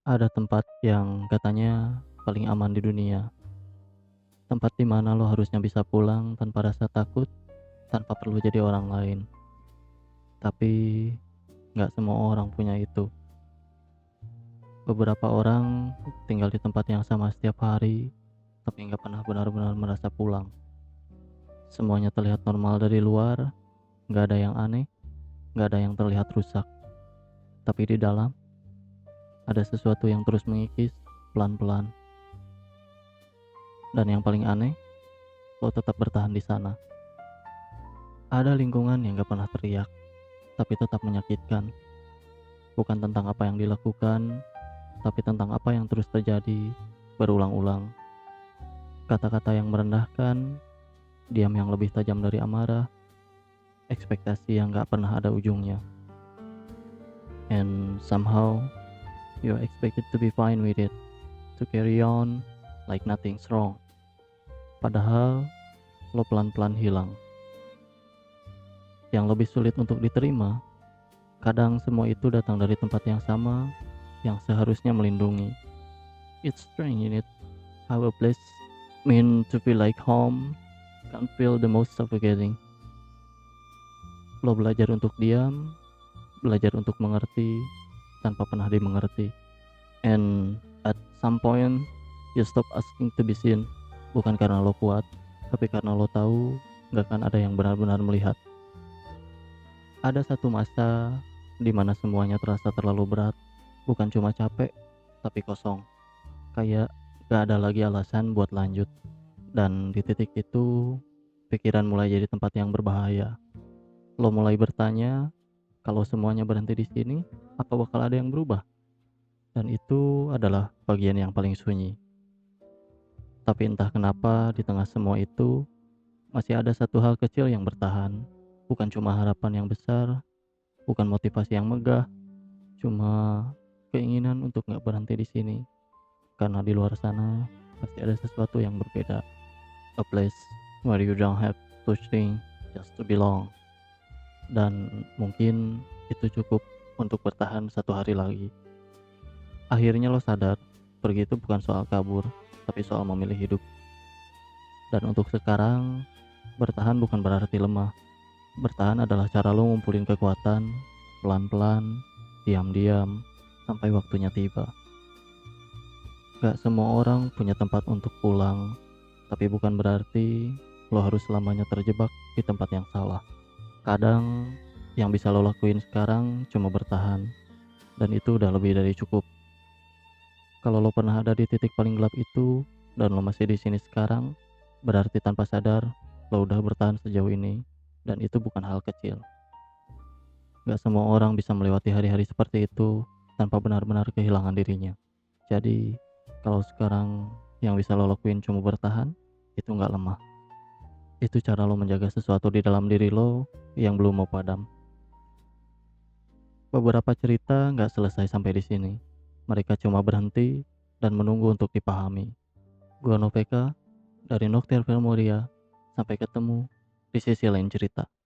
Ada tempat yang katanya paling aman di dunia. Tempat di mana lo harusnya bisa pulang tanpa rasa takut, tanpa perlu jadi orang lain. Tapi nggak semua orang punya itu. Beberapa orang tinggal di tempat yang sama setiap hari, tapi nggak pernah benar-benar merasa pulang. Semuanya terlihat normal dari luar, nggak ada yang aneh, nggak ada yang terlihat rusak. Tapi di dalam, ada sesuatu yang terus mengikis, pelan-pelan. Dan yang paling aneh, lo tetap bertahan di sana. Ada lingkungan yang gak pernah teriak, tapi tetap menyakitkan. Bukan tentang apa yang dilakukan, tapi tentang apa yang terus terjadi berulang-ulang. Kata-kata yang merendahkan, diam yang lebih tajam dari amarah, ekspektasi yang gak pernah ada ujungnya. And somehow, you're expected to be fine with it, to carry on like nothing's wrong. Padahal, lo pelan-pelan hilang. Yang lebih sulit untuk diterima, kadang semua itu datang dari tempat yang sama, yang seharusnya melindungi. It's strange in it, how a place meant to feel like home can feel the most suffocating. Lo belajar untuk diam, belajar untuk mengerti, tanpa pernah dimengerti. And at some point, you stop asking to be seen. Bukan karena lo kuat, tapi karena lo tahu gak akan ada yang benar-benar melihat. Ada satu masa di mana semuanya terasa terlalu berat, bukan cuma capek, tapi kosong. Kayak gak ada lagi alasan buat lanjut. Dan di titik itu, pikiran mulai jadi tempat yang berbahaya. Lo mulai bertanya, kalau semuanya berhenti di sini, apa bakal ada yang berubah? Dan itu adalah bagian yang paling sunyi. Tapi entah kenapa di tengah semua itu, masih ada satu hal kecil yang bertahan. Bukan cuma harapan yang besar, bukan motivasi yang megah, cuma keinginan untuk gak berhenti di sini. Karena di luar sana, pasti ada sesuatu yang berbeda. A place where you don't have to shrink just to belong. Dan mungkin itu cukup untuk bertahan satu hari lagi. Akhirnya lo sadar, pergi itu bukan soal kabur, tapi soal memilih hidup. Dan untuk sekarang, bertahan bukan berarti lemah. Bertahan adalah cara lo ngumpulin kekuatan, pelan-pelan, diam-diam, sampai waktunya tiba. Gak semua orang punya tempat untuk pulang, tapi bukan berarti lo harus selamanya terjebak di tempat yang salah. Kadang yang bisa lo lakuin sekarang cuma bertahan, dan itu udah lebih dari cukup. Kalau lo pernah ada di titik paling gelap itu dan lo masih di sini sekarang, berarti tanpa sadar lo udah bertahan sejauh ini, dan itu bukan hal kecil. Gak semua orang bisa melewati hari-hari seperti itu tanpa benar-benar kehilangan dirinya. Jadi, kalau sekarang yang bisa lo lakuin cuma bertahan, itu nggak lemah. Itu cara lo menjaga sesuatu di dalam diri lo yang belum mau padam. Beberapa cerita nggak selesai sampai di sini. Mereka cuma berhenti dan menunggu untuk dipahami. Gua Noveka dari Nocturne Filmoria. Sampai ketemu di sisi lain cerita.